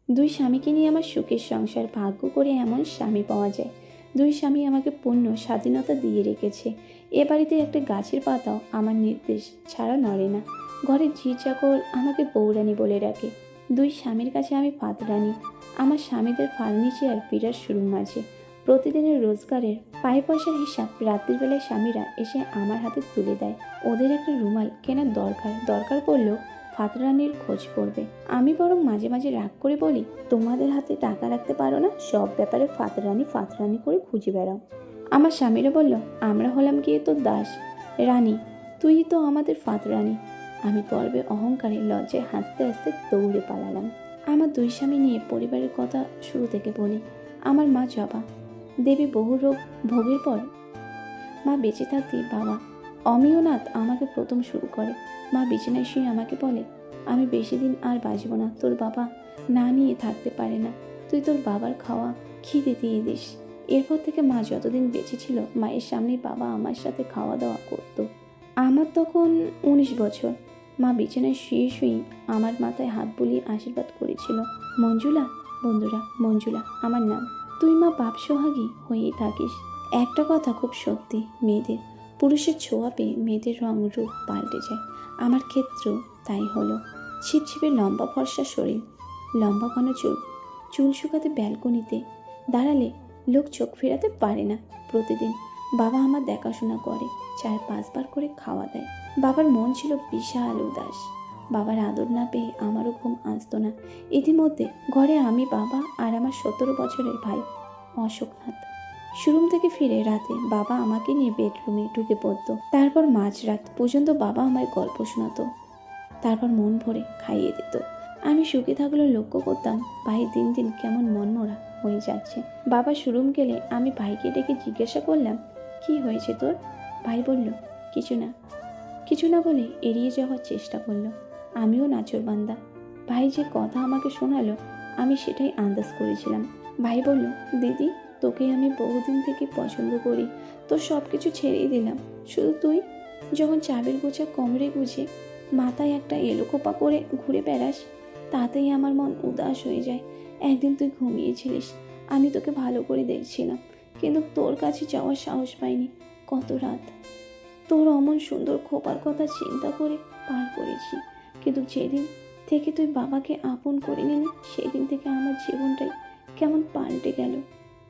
দুই স্বামীকে নিয়ে আমার সুখের সংসার। ভাগ্য করে এমন স্বামী পাওয়া যায়। দুই স্বামী আমাকে পূর্ণ স্বাধীনতা দিয়ে রেখেছে। এ বাড়িতে একটা গাছের পাতাও আমার নির্দেশ ছাড়া নড়ে না। ঘরের ঝি চাকর আমাকে বউরানী বলে ডাকে। দুই স্বামীর কাছে আমি ফাতরানী। আমার স্বামীদের ফার্নিচার বিরাট শোরুম আছে। প্রতিদিনের রোজগারের পায়ে পয়সার হিসাব রাত্রির বেলায় স্বামীরা এসে আমার হাতে তুলে দেয়। ওদের একটা রুমাল কেনার দরকার পড়লেও ফাতরানির খোঁজ করবে। আমি বরং মাঝে মাঝে রাগ করে বলি, তোমাদের হাতে টাকা রাখতে পারো না? সব ব্যাপারে ফাতরানি ফাতরানি করে খুঁজে বেড়াও। আমার স্বামীরা বলল, আমরা হলাম গিয়ে তোর দাস রানী, তুই তো আমাদের ফাতরানি। আমি গর্বে অহংকারে লজ্জায় হাসতে হাসতে দৌড়ে পালালাম। আমার দুই স্বামী নিয়ে পরিবারের কথা শুরু থেকে বলি। আমার মা জবা দেবী বহু রোগ ভোগের পর মা বেঁচে থাকতেই বাবা অমিয়নাথ আমাকে প্রথম শুরু করে। মা বিছানায় শুয়ে আমাকে বলে, আমি বেশি দিন আর বাঁচব না। তোর বাবা না নিয়ে থাকতে পারে না, তুই তোর বাবার খাওয়া খিদে দিয়ে দিস। এরপর থেকে মা যতদিন বেঁচে ছিল মায়ের সামনেই বাবা আমার সাথে খাওয়া দাওয়া করতো। আমার তখন 19 বছর। মা বিছানায় শুয়ে শুয়েই আমার মাথায় হাত বুলিয়ে আশীর্বাদ করেছিল। মঞ্জুলা, বন্ধুরা, মঞ্জুলা আমার নাম। তুই মা বাপ সোহাগী হয়েই থাকিস। একটা কথা খুব সত্যি, মেয়েদের পুরুষের ছোঁয়া পেয়ে মেয়েদের রং রূপ পাল্টে যায়। আমার ক্ষেত্রেও তাই হলো। ছিপছিপে লম্বা ফর্সা শরীর, লম্বা ঘন চুল, চুল শুকাতে ব্যালকনিতে দাঁড়ালে লোক চোখ ফেরাতে পারে না। প্রতিদিন বাবা আমার দেখাশোনা করে, 4-5 বার করে খাওয়া দেয়। বাবার মন ছিল বিশাল উদাস। বাবার আদর না পেয়ে আমারও ঘুম আসতো না। ইতিমধ্যে ঘরে আমি, বাবা আর আমার 17 বছরের ভাই অশোকনাথ। শোরুম থেকে ফিরে রাতে বাবা আমাকে নিয়ে বেডরুমে ঢুকে পড়তো। তারপর মাঝরাত পর্যন্ত বাবা আমায় গল্প শোনাতো, তারপর মন ভরে খাইয়ে দিত। আমি সুখে থাকলেও লক্ষ্য করতাম ভাই দিন দিন কেমন মনমরা হয়ে যাচ্ছে। বাবা শোরুম গেলে আমি ভাইকে ডেকে জিজ্ঞাসা করলাম, কি হয়েছে তোর? ভাই বলল, কিছু না বলে এড়িয়ে যাওয়ার চেষ্টা করলো। আমিও নাছোড়বান্দা। ভাই যে কথা আমাকে শোনালো আমি সেটাই আন্দাজ করেছিলাম। ভাই বলল, দিদি, তোকে আমি বহুদিন থেকে পছন্দ করি। তোর সব কিছু ছেড়েই দিলাম, শুধু তুই যখন চাবির গোছা কোমরে গুজে মাথায় একটা এলোকোপা করে ঘুরে বেড়াস, তাতেই আমার মন উদাস হয়ে যায়। একদিন তুই ঘুমিয়েছিলিস, আমি তোকে ভালো করে দেখছিলাম, কিন্তু তোর কাছে যাওয়ার সাহস পাইনি। কত রাত তোর অমন সুন্দর খোপার কথা চিন্তা করে পার করেছি, কিন্তু যেদিন থেকে তুই বাবাকে আপন করে নিলি সেই দিন থেকে আমার জীবনটাই কেমন পাল্টে গেল।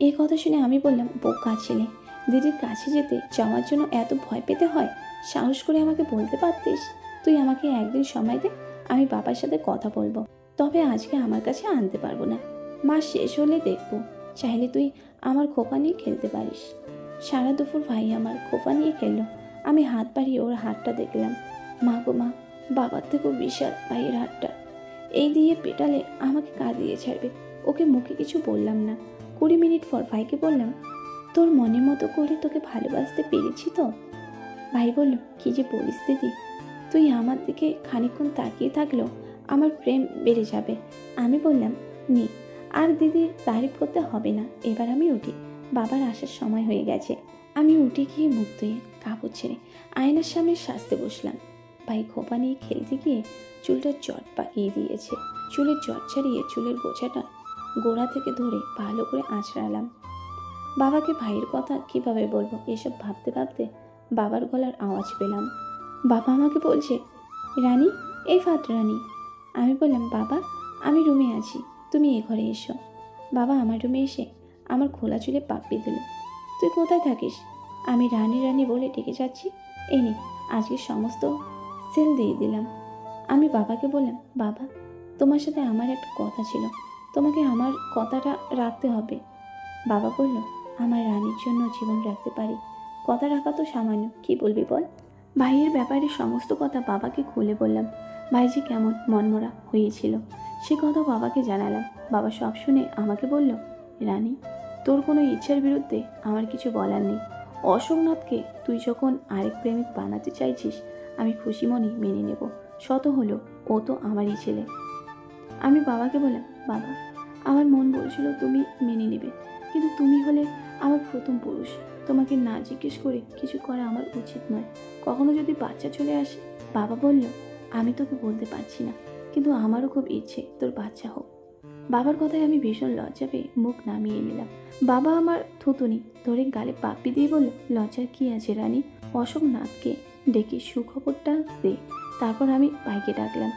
এই কথা শুনে আমি বললাম, বোকা ছেলে, দিদির কাছে যেতে যাওয়ার জন্য এত ভয় পেতে হয়? সাহস করে আমাকে বলতে পারতিস। তুই আমাকে একদিন সময় দে, আমি বাবার সাথে কথা বলবো। তবে আজকে আমার কাছে আনতে পারবো না, মাস শেষ হলে দেখবো। চাইলে তুই আমার খোপা নিয়ে খেলতে পারিস। সারা দুপুর ভাই আমার খোপা নিয়ে খেললো। আমি হাত বাড়িয়ে ওর হাতটা দেখলাম। মা গো মা, বাবার থেকেও বিশাল ভাইয়ের হাতটা। এই দিয়ে পেটালে আমাকে কাঁদিয়ে ছাড়বে। ওকে মুখে কিছু বললাম না। 20 মিনিট পর ভাইকে বললাম, তোর মনের মতো করে তোকে ভালোবাসতে পেরেছি তো? ভাই বলল, কি যে বলিস দিদি, তুই আমার দিকে খানিকক্ষণ তাকিয়ে থাকলেও আমার প্রেম বেড়ে যাবে। আমি বললাম, নি, আর দিদির তারিফ করতে হবে না, এবার আমি উঠি, বাবার আসার সময় হয়ে গেছে। আমি উঠে গিয়ে মুখ ধুয়ে কাপড় ছেড়ে আয়নার সামনে সাজতে বসলাম। ভাই খোপা নিয়ে খেলতে গিয়ে চুলটা জট পাকিয়ে দিয়েছে। চুলের জট ছাড়িয়ে চুলের গোছাটা গোড়া থেকে ধরে ভালো করে আঁচড়ালাম। বাবাকে ভাইয়ের কথা কিভাবে বলবো, এসব ভাবতে ভাবতে বাবার গলার আওয়াজ পেলাম। বাবা আমাকে বলছে, রানী, এই ফাত রানী। আমি বললাম, বাবা, আমি রুমে আছি, তুমি এ ঘরে এসো। বাবা আমার রুমে এসে আমার খোলা চুলে পাপ্পি দিল। তুই কোথায় থাকিস? আমি রানী রানী বলে ডেকে যাচ্ছি। এই নে, আজকে সমস্ত সেল দিয়ে দিলাম। আমি বাবাকে বললাম, বাবা, তোমার সাথে আমার একটা কথা ছিল, তোমাকে আমার কথাটা রাখতে হবে। বাবা বলল, আমার রানীর জন্য জীবন রাখতে পারি, কথা রাখা তো সামান্য, কি বলবি বল। ভাইয়ের ব্যাপারে সমস্ত কথা বাবাকে খুলে বললাম। ভাইজি কেমন মনমরা হয়েছিল সে কথা বাবাকে জানালাম। বাবা সব শুনে আমাকে বলল, রানী, তোর কোনো ইচ্ছার বিরুদ্ধে আমার কিছু বলার নেই। অশোকনাথকে তুই যখন আরেক প্রেমিক বানাতে চাইছিস আমি খুশি মনে মেনে নেব। শত হলো ও তো আমারই ছেলে। আমি বাবাকে বললাম, বাবা, আমার মন বলছিল তুমি মেনে নেবে, কিন্তু তুমি হলে আমার প্রথম পুরুষ। তোমাকে না জিজ্ঞেস করে কিছু করা আমার উচিত নয়। কখনো যদি বাচ্চা চলে আসে। বাবা বলল, আমি তোকে বলতে পারছি না, কিন্তু আমারও খুব ইচ্ছে তোর বাচ্চা হোক। বাবার কথায় আমি ভীষণ লজ্জা পেয়ে মুখ নামিয়ে নিলাম। বাবা আমার থুতুনি ধরে গালে পাপ্পি দিয়ে বলল, লজ্জার কি আছে রানী, অশোকনাথকে ডেকে সুখবরটা দে। তারপর আমি ভাইকে ডাকলাম।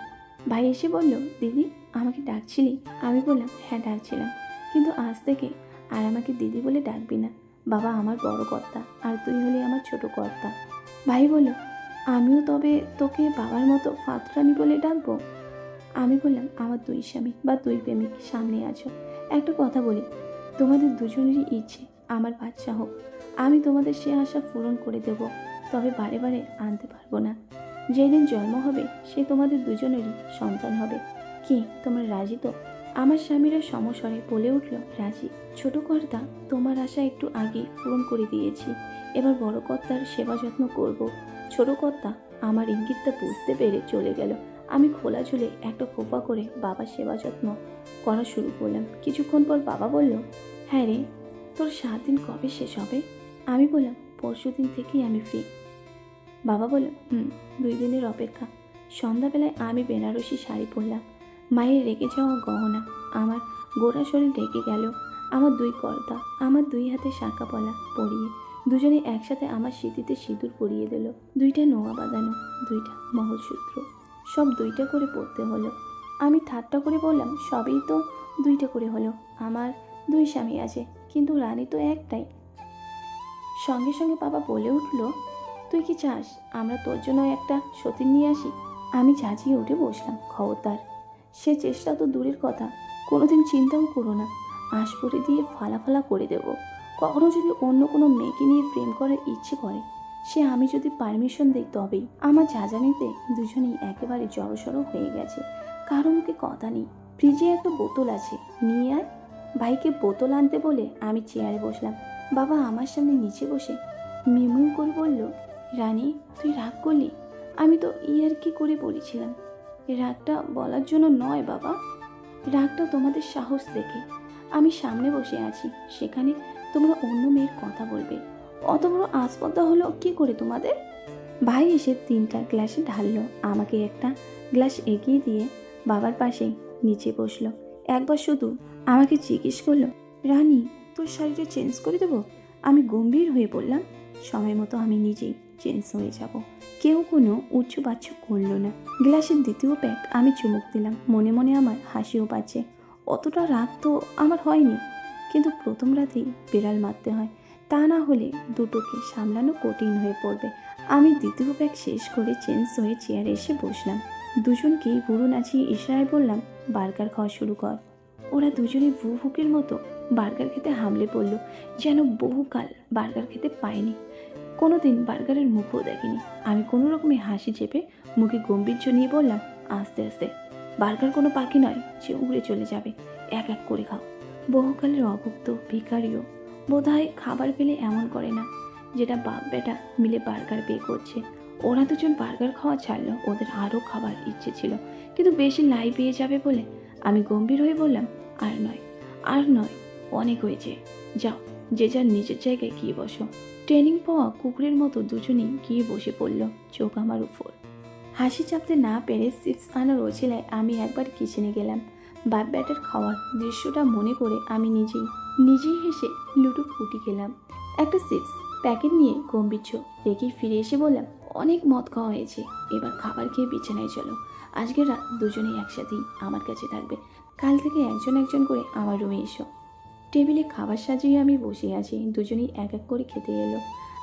ভাই এসে বলল, দিদি আমাকে ডাকছিলি? আমি বললাম, হ্যাঁ ডাকছিলাম, কিন্তু আজ থেকে আর আমাকে দিদি বলে ডাকবি না। বাবা আমার বড় কর্তা, আর তুই হলি আমার ছোট কর্তা। ভাই বলল, আমিও তবে তোকে বাবার মতো ফাতরানি বলে ডাকবো? আমি বললাম, আমার দুই স্বামী বা দুই প্রেমিক সামনে আছো, একটা কথা বলি, তোমাদের দুজনেরই ইচ্ছে আমার বাচ্চা হোক। আমি তোমাদের সে আশা পূরণ করে দেব, তবে বারে বারে আনতে পারবো না। যেদিন জন্ম হবে সে তোমাদের দুজনেরই সন্তান হবে। কি তোমরা রাজি তো? আমার স্বামীরা সমস্বরে বলে উঠল, রাজি। ছোট কর্তা, তোমার আশা একটু আগে পূরণ করে দিয়েছি, এবার বড় কর্তার সেবা যত্ন করব। ছোট কর্তা আমার ইঙ্গিতটা বুঝতে পেরে চলে গেল। আমি খোলা চুলে একটা খোপা করে বাবার সেবা যত্ন করা শুরু করলাম। কিছুক্ষণ পর বাবা বলল, হ্যাঁ রে, তোর 7 দিন কবে শেষ হবে? আমি বললাম, পরশুদিন থেকেই আমি ফ্রি। বাবা বলল, 2 দিনের অপেক্ষা। সন্ধ্যাবেলায় আমি বেনারসি শাড়ি পরলাম, মায়ের রেখে যাওয়া গহনা আমার গোড়া শরীর ঢেকে গেল। আমার 2 কর্তা আমার 2 হাতে শাঁখা পলা পরিয়ে দুজনে একসাথে আমার সিঁথিতে সিঁদুর পরিয়ে দিল। 2টা নোয়া বাঁধানো, 2টা মঙ্গলসূত্র, সব 2টা করে পরতে হলো। আমি ঠাট্টা করে বললাম, সবই তো 2টা করে হলো, আমার 2 স্বামী আছে, কিন্তু রানী তো একটাই। সঙ্গে সঙ্গে বাবা বলে উঠল, তুই কি চাস আমরা তোর জন্য একটা সতীন নিয়ে আসি? আমি ঝাঁঝিয়ে উঠে বসলাম। খবরদার, সে চেষ্টা তো দূরের কথা, কোনোদিন চিন্তাও করো না। আশপরে দিয়ে ফালা করে দেব। কখনো যদি অন্য কোনো মেয়েকে নিয়ে প্রেম করার ইচ্ছে করে, সে আমি যদি পারমিশন দিই তবেই। আমার ঝাঁঝানিতে দুজনেই একেবারে জড়সড় হয়ে গেছে, কারো মুখে কথা নেই। ফ্রিজে একটা বোতল আছে, নিয়ে আয়। ভাইকে বোতল আনতে বলে আমি চেয়ারে বসলাম। বাবা আমার সামনে নিচে বসে মিউ করে বলল, রানী তুই রাগ করলি? আমি তো ইয়ার্কি করে বলেছিলাম। রাগটা বলার জন্য নয় বাবা, রাগটা তোমাদের সাহস দেখে। আমি সামনে বসে আছি, সেখানে তোমরা অন্য মেয়ের কথা বলবে, অত বড় আস্পর্ধা হলো কি করে তোমাদের? ভাই এসে 3টা গ্লাসে ঢাললো, আমাকে একটা গ্লাস এগিয়ে দিয়ে বাবার পাশে নিচে বসলো। একবার শুধু আমাকে জিজ্ঞেস করলো, রানী তোর শাড়িটা চেঞ্জ করে দেবো? আমি গম্ভীর হয়ে বললাম, সময় মতো আমি নিজেই চেঞ্জ হয়ে যাব। কেউ কোনো উচ্চবাচ্য করলো না। গ্লাসের 2য় প্যাক আমি চুমুক দিলাম, মনে মনে আমার হাসিও পাচ্ছে। অতটা রাগ তো আমার হয়নি, কিন্তু প্রথম রাতেই বিড়াল মারতে হয়, তা না হলে দুটোকে সামলানো কঠিন হয়ে পড়বে। আমি 2য় প্যাক শেষ করে চেঞ্জ হয়ে চেয়ারে এসে বসলাম। দুজনকেই বুড়ো নাচিয়ে ইশারায় বললাম, বার্গার খাওয়া শুরু কর। ওরা দুজনে ভুকের মতো বার্গার খেতে হামলে পড়ল, যেন বহুকাল বার্গার খেতে পায়নি, কোনোদিন বার্গারের মুখও দেখেনি। আমি কোনো রকমে হাসি চেপে মুখে গম্ভীর্য নিয়ে বললাম, আস্তে আস্তে, বার্গার কোনো পাখি নয় যে উড়ে চলে যাবে, এক এক করে খাও। বহুকালের অভুক্ত ভিখারিও বোধহয় খাবার পেলে এমন করে না, যেটা বাপ বেটা মিলে বার্গার পেয়ে করছে। ওরা দুজন বার্গার খাওয়া ছাড়লো, ওদের আরও খাবার ইচ্ছে ছিল, কিন্তু বেশি লাই পেয়ে যাবে বলে আমি গম্ভীর হয়ে বললাম, আর নয়, আর নয়, অনেক হয়েছে, যাও যে যার নিজের জায়গায় গিয়ে বসো। ট্রেনিং পাওয়া কুকুরের মতো দুজনেই গিয়ে বসে পড়ল চোখ আমার উপর। হাসি চাপতে না পেরে চিপস আনার ওছিলায় আমি একবার কিচেনে গেলাম। বাপ ব্যাটার খাওয়ার দৃশ্যটা মনে করে আমি নিজেই হেসে লুডো ফুটি খেলাম। একটা চিপস প্যাকেট নিয়ে গম্ভীর রেখেই ফিরে এসে বললাম, অনেক মদ খাওয়া হয়েছে, এবার খাবার খেয়ে বিছানায় চলো। আজকের রাত দুজনেই একসাথেই আমার কাছে থাকবে, কাল থেকে একজন একজন করে আমার রুমে এসো। টেবিলে খাবার সাজিয়ে আমি বসে আছি, দুজনেই এক এক করে খেতে এলো।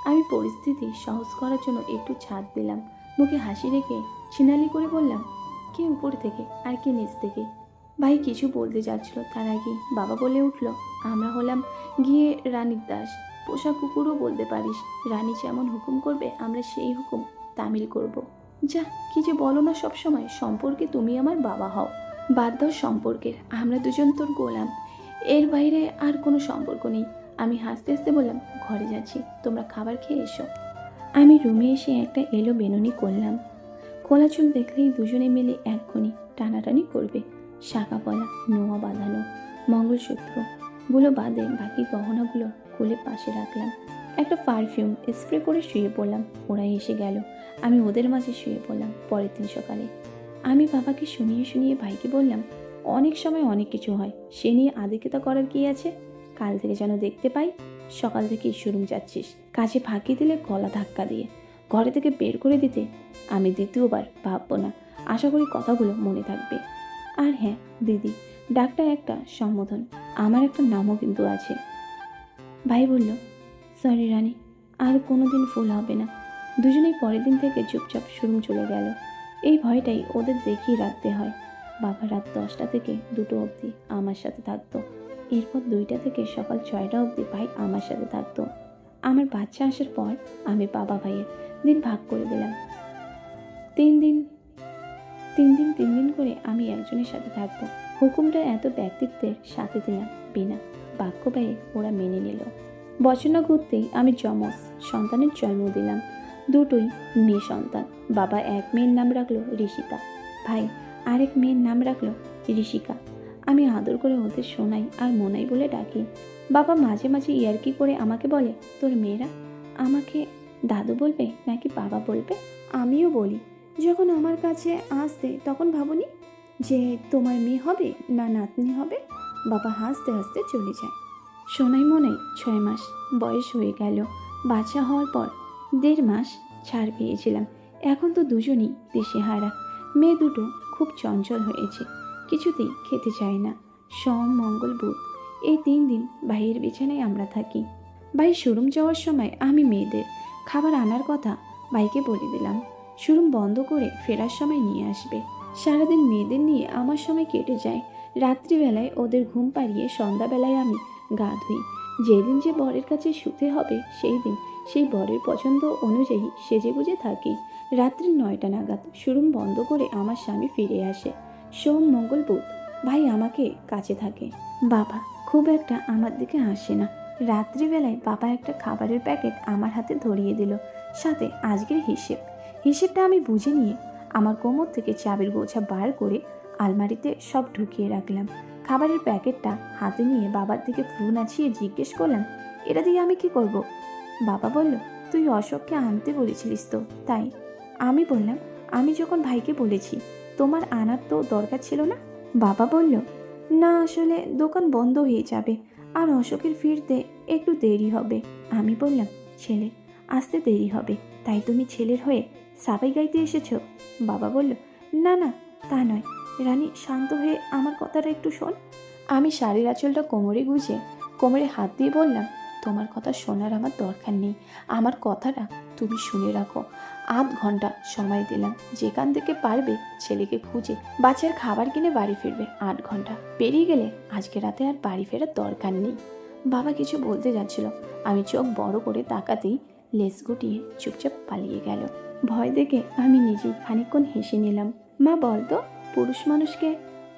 আমি পরিস্থিতি সহজ করার জন্য একটু ছাড় দিলাম, মুখে হাসি রেখে ছিনালি করে বললাম, কে উপর থেকে আর কে নিচ থেকে? ভাই কিছু বলতে যাচ্ছিল, তার আগে বাবা বলে উঠল, আমরা হলাম গিয়ে রানীর দাস, পোষা কুকুরও বলতে পারিস। রানী যেমন হুকুম করবে আমরা সেই হুকুম তামিল করব। যা কি যে বলো না, সব সময় সম্পর্কে তুমি আমার বাবা হও। বাদ দাও সম্পর্কের, আমরা দুজন তোর গোলাম, এর বাইরে আর কোনো সম্পর্ক নেই। আমি হাসতে হাসতে বললাম, ঘরে যাচ্ছি, তোমরা খাবার খেয়ে এসো। আমি রুমে এসে একটা এলো বেনুনি করলাম। খোলা চুল দেখলেই দুজনে মিলে এক্ষুনি টানাটানি করবে। শাঁখা পলা, নোয়া বাঁধানো, মঙ্গলসূত্রগুলো বাদে বাকি গহনাগুলো খুলে পাশে রাখলাম। একটা পারফিউম স্প্রে করে শুয়ে পড়লাম। ওরা এসে গেল, আমি ওদের মাঝে শুয়ে পড়লাম। পরের দিন সকালে আমি বাবাকে শুনিয়ে ভাইকে বললাম, অনেক সময় অনেক কিছু হয়, সে নিয়ে আদিক্ষেতা করার কি আছে? কাল থেকে যেন দেখতে পাই সকাল থেকে শোরুম যাচ্ছিস, কাজে ফাঁকি দিলে গলা ধাক্কা দিয়ে ঘরে থেকে বের করে দিতে আমি দ্বিতীয়বার ভাববো না। আশা করি কথাগুলো মনে থাকবে। আর হ্যাঁ দিদি, ডাকটা একটা সম্বোধন, আমার একটা নামও কিন্তু আছে। ভাই বলল, সরি রানী, আর কোনোদিন ফুল হবে না। দুজনেই পরের দিন থেকে চুপচাপ শোরুম চলে গেল। এই ভয়টাই ওদের দেখিয়ে রাখতে হয়। বাবা রাত 10টা থেকে 2টো অবধি আমার সাথে থাকতো। এরপর 2টা থেকে সকাল 6টা অবধি ভাই আমার সাথে থাকতো। আমার বাচ্চা আসার পর আমি বাবা ভাইয়ের দিন ভাগ করে দিলাম। 3 দিন করে আমি একজনের সাথে থাকবো। হুকুমটা এত ব্যক্তিত্বের সাথে দিলাম, বিনা বাক্য ব্যয়ে ওরা মেনে নিল। বছর না ঘুরতেই আমি যমজ সন্তানের জন্ম দিলাম। দুটোই মেয়ে সন্তান। বাবা এক মেয়ের নাম রাখলো ঋষিতা, ভাই আরেক মেয়ের নাম রাখলো ঋষিকা। আমি আদর করে ওদের সোনাই আর মোনাই বলে ডাকি। বাবা মাঝে মাঝে ইয়ার্কি করে আমাকে বলে, তোর মেয়েরা আমাকে দাদু বলবে নাকি বাবা বলবে? আমিও বলি, যখন আমার কাছে আসতে তখন ভাবনি যে তোমার মেয়ে হবে না নাতনি হবে? বাবা হাসতে হাসতে চলে যায়। সোনাই মনে 6 মাস বয়স হয়ে গেল। বাচ্চা হওয়ার পর 1.5 মাস ছাড় পেয়েছিলাম। এখন তো দুজনই দিশেহারা। মেয়ে দুটো খুব চঞ্চল হয়েছে, কিছুতেই খেতে চায় না। সোম মঙ্গল বুধ এই 3 দিন ভাইয়ের বিছানায় আমরা থাকি। ভাই শোরুম যাওয়ার সময় আমি মেয়েদের খাবার আনার কথা ভাইকে বলে দিলাম। শোরুম বন্ধ করে ফেরার সময় নিয়ে আসবে। সারাদিন মেয়েদের নিয়ে আমার সময় কেটে যায়। রাত্রিবেলায় ওদের ঘুম পাড়িয়ে সন্ধ্যাবেলায় আমি গা ধুই। যেদিন যে বরের কাছে শুতে হবে সেই দিন সেই বরের পছন্দ অনুযায়ী সেজেগুজে থাকি। রাত্রি 9টা নাগাদ শোরুম বন্ধ করে আমার স্বামী ফিরে আসে। সোম মঙ্গল বুধ ভাই আমাকে কাছে থাকে। বাবা খুব একটা আমার দিকে আসে না। রাত্রিবেলায় বাবা একটা খাবারের প্যাকেট আমার হাতে ধরিয়ে দিল, সাথে আজকের হিসেবটা আমি বুঝে নিয়ে আমার কোমর থেকে চাবির গোছা বার করে আলমারিতে সব ঢুকিয়ে রাখলাম। খাবারের প্যাকেটটা হাতে নিয়ে বাবার দিকে ফু নাচিয়ে জিজ্ঞেস করলাম, এটা দিয়ে আমি কি করব? বাবা বলল, তুই অশোককে আনতে বলেছিলিস তো তাই। আমি বললাম, আমি যখন ভাইকে বলেছি তোমার আনার তো দরকার ছিল না। বাবা বলল, না আসলে দোকান বন্ধ হয়ে যাবে আর অশোকের ফিরতে একটু দেরি হবে। আমি বললাম, ছেলে আসতে দেরি হবে তাই তুমি ছেলের হয়ে সাবাই গাইতে এসেছো? বাবা বলল, না না তা নয় রানী, শান্ত হয়ে আমার কথাটা একটু শোন। আমি শাড়ির আঁচলটা কোমরে গুজে কোমরে হাত দিয়ে বললাম, তোমার কথা শোনার আমার দরকার নেই, আমার কথাটা তুমি শুনে রাখো। 8 ঘন্টা সময় দিলাম, যেখান থেকে পারবে ছেলেকে খুঁজে বাচ্চার খাবার কিনে বাড়ি ফিরবে। 8 ঘন্টা পেরিয়ে গেলে আজকে রাতে আর বাড়ি ফেরার দরকার নেই। বাবা কিছু বলতে যাচ্ছিল, আমি চোখ বড় করে তাকাতেই লেজ গুটিয়ে চুপচাপ পালিয়ে গেল। ভয় দেখে আমি নিজেই খানিকক্ষণ হেসে নিলাম। মা বলতো, পুরুষ মানুষকে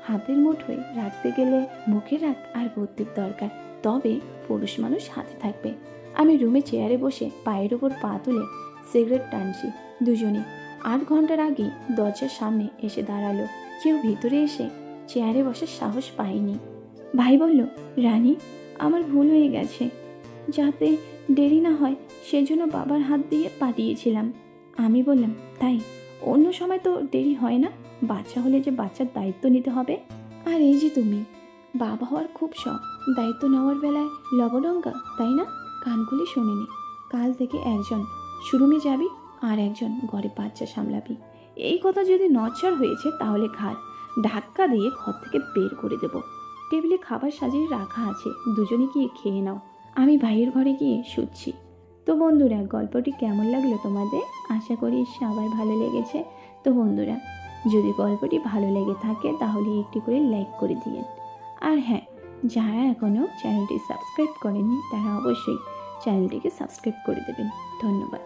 হাতের মুঠোয় রাখতে গেলে মুখে রাখ আর বুদ্ধির দরকার, তবে পুরুষ মানুষ হাতে থাকবে। আমি রুমে চেয়ারে বসে পায়ের ওপর পা তুলে সিগারেট টানছি। দুজনে 8 ঘন্টার আগেই দরজার সামনে এসে দাঁড়ালো। কেউ ভিতরে এসে চেয়ারে বসার সাহস পায়নি। ভাই বলল, রানী আমার ভুল হয়ে গেছে, যাতে দেরি না হয় সেজন্য বাবার হাত দিয়ে পাঠিয়েছিলাম। আমি বললাম, তাই? অন্য সময় তো দেরি হয় না, বাচ্চা হলে যে বাচ্চার দায়িত্ব নিতে হবে। আর এই যে তুমি বাবা হওয়ার খুব শখ, দায়িত্ব নেওয়ার বেলায় লবডঙ্কা, তাই না? কানগুলি শুনিনি। কাল থেকে একজন শোরুমে যাবি আর একজন ঘরে বাচ্চা সামলাবি। এই কথা যদি নড়চড় হয়েছে তাহলে ঘাড় ধাক্কা দিয়ে ঘর থেকে বের করে দেব। টেবিলে খাবার সাজিয়ে রাখা আছে, দুজনে গিয়ে খেয়ে নাও। আমি ভাইয়ের ঘরে গিয়ে শুচ্ছি। তো বন্ধুরা, গল্পটি কেমন লাগলো তোমাদের? আশা করি সবার ভালো লেগেছে। তো বন্ধুরা, যদি গল্পটি ভালো লেগে থাকে তাহলে একটি করে লাইক করে দিয়েন। আর হ্যাঁ, যারা এখনও চ্যানেলটি সাবস্ক্রাইব করেননি তারা অবশ্যই চ্যানেলটিকে সাবস্ক্রাইব করে দেবেন। ধন্যবাদ।